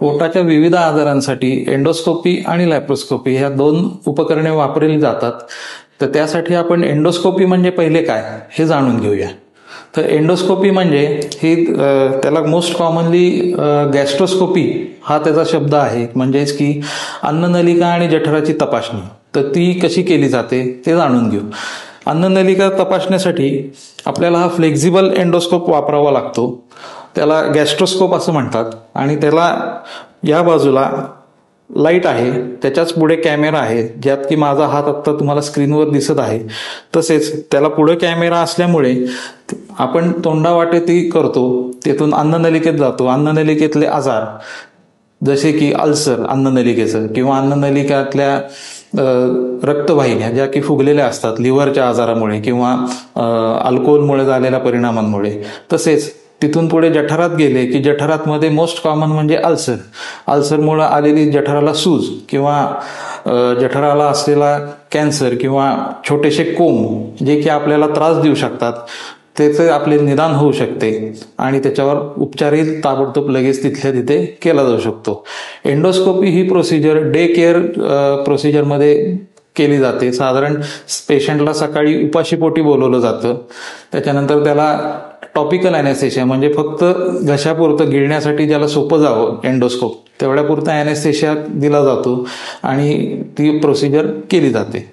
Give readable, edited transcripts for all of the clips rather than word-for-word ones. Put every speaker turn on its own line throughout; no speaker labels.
पोटाच्या विविध आजारांसाठी एंडोस्कोपी आणि लॅप्रोस्कोपी ह्या दोन उपकरणे वापरली जातात. तर त्यासाठी आपण एंडोस्कोपी म्हणजे पहिले काय हे जाणून घेऊया. तर एंडोस्कोपी म्हणजे ही त्याला मोस्ट कॉमनली गॅस्ट्रोस्कोपी हा त्याचा शब्द आहे. म्हणजेच की अन्ननलिका आणि जठराची तपासणी. तर ती कशी केली जाते ते जाणून घेऊ. अन्ननलिका तपासण्यासाठी आपल्याला हा फ्लेक्झिबल एंडोस्कोप वापरावा लागतो. त्याला गॅस्ट्रोस्कोप असं म्हणतात आणि त्याला या बाजूला लाईट आहे, त्याच्याच पुढे कॅमेरा आहे, ज्यात की माझा हात आत्ता तुम्हाला स्क्रीनवर दिसत आहे. तसेच त्याला पुढे कॅमेरा असल्यामुळे आपण तोंडावाटे ती करतो, तेथून अन्ननलिकेत जातो. अन्ननलिकेतले आजार जसे की अल्सर अन्ननलिकेचं किंवा अन्ननलिकातल्या रक्तवाहिन्या ज्या की फुगलेल्या असतात लिव्हरच्या आजारामुळे किंवा अल्कोहोलमुळे झालेल्या परिणामांमुळे. तसेच तिथून पुढे जठरात गेले की जठरात मध्ये मोस्ट कॉमन म्हणजे अल्सरमुळे आलेली जठराला सूज किंवा जठराला असलेला कॅन्सर किंवा छोटेसे कोंब जे की आपल्याला त्रास देऊ शकतात, त्याचे आपले निदान होऊ शकते आणि त्याच्यावर उपचारही ताबडतोब लगेच तिथल्या तिथे केला जाऊ शकतो. एंडोस्कोपी ही प्रोसिजर डे केअर प्रोसिजरमध्ये केली जाते. साधारण पेशंटला सकाळी उपाशीपोटी बोलवलं जातं. त्याच्यानंतर त्याला टॉपिकल ॲनेस्थेशिया म्हणजे फक्त घशापुरतं गिळण्यासाठी ज्याला सोपं जावं एंडोस्कोप तेवढ्यापुरता ॲनेस्थेशिया दिला जातो आणि ती प्रोसिजर केली जाते.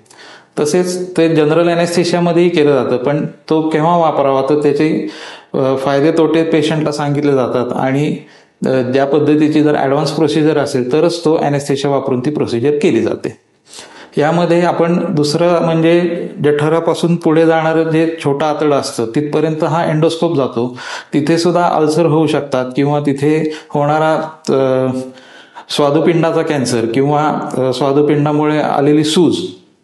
तसेच ते जनरल ॲनेस्थेशियामध्येही केलं जातं, पण तो केव्हा वापरावा तर त्याचे फायदे तोटे पेशंटला सांगितले जातात आणि ज्या पद्धतीची जर ॲडव्हान्स प्रोसिजर असेल तरच तो ॲनेस्थेशिया वापरून ती प्रोसिजर केली जाते. यामध्ये आपण दुसरं म्हणजे जठरापासून पुढे जाणारं जे छोटं आतडं असतं तिथपर्यंत हा एंडोस्कोप जातो. तिथे सुद्धा अल्सर होऊ शकतात किंवा तिथे होणारा स्वादुपिंडाचा कॅन्सर किंवा स्वादुपिंडामुळे आलेली सूज,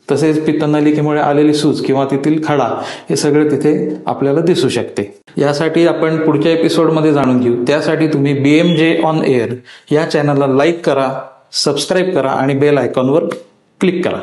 तसेच पित्तनलिकेमुळे आलेली सूज किंवा तेथील खडा हे सगळे तिथे आपल्याला दिसू शकते. यासाठी आपण पुढच्या एपिसोडमध्ये जाणून घेऊ. त्यासाठी तुम्ही BMJ ऑन एअर या चॅनलला लाईक करा, सबस्क्राईब करा आणि बेल आयकॉनवर क्लिक करा.